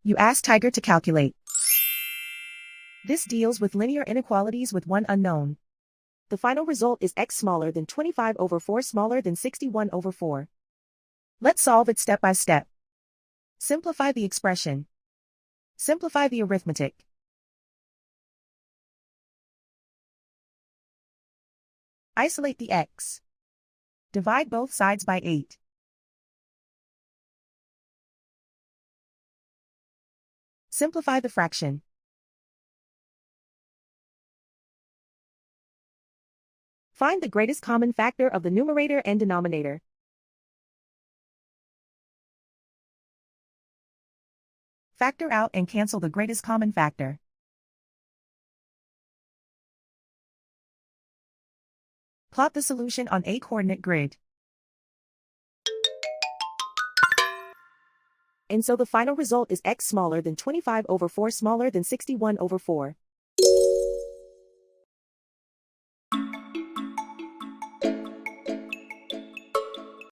You ask Tiger to calculate. This deals with linear inequalities with one unknown. The final result is x smaller than 25/4 smaller than 61/4. Let's solve it step by step. Simplify the expression. Simplify the arithmetic. Isolate the x. Divide both sides by 8. Simplify the fraction. Find the greatest common factor of the numerator and denominator. Factor out and cancel the greatest common factor. Plot the solution on a coordinate grid. And so the final result is x smaller than 25/4 smaller than 61/4.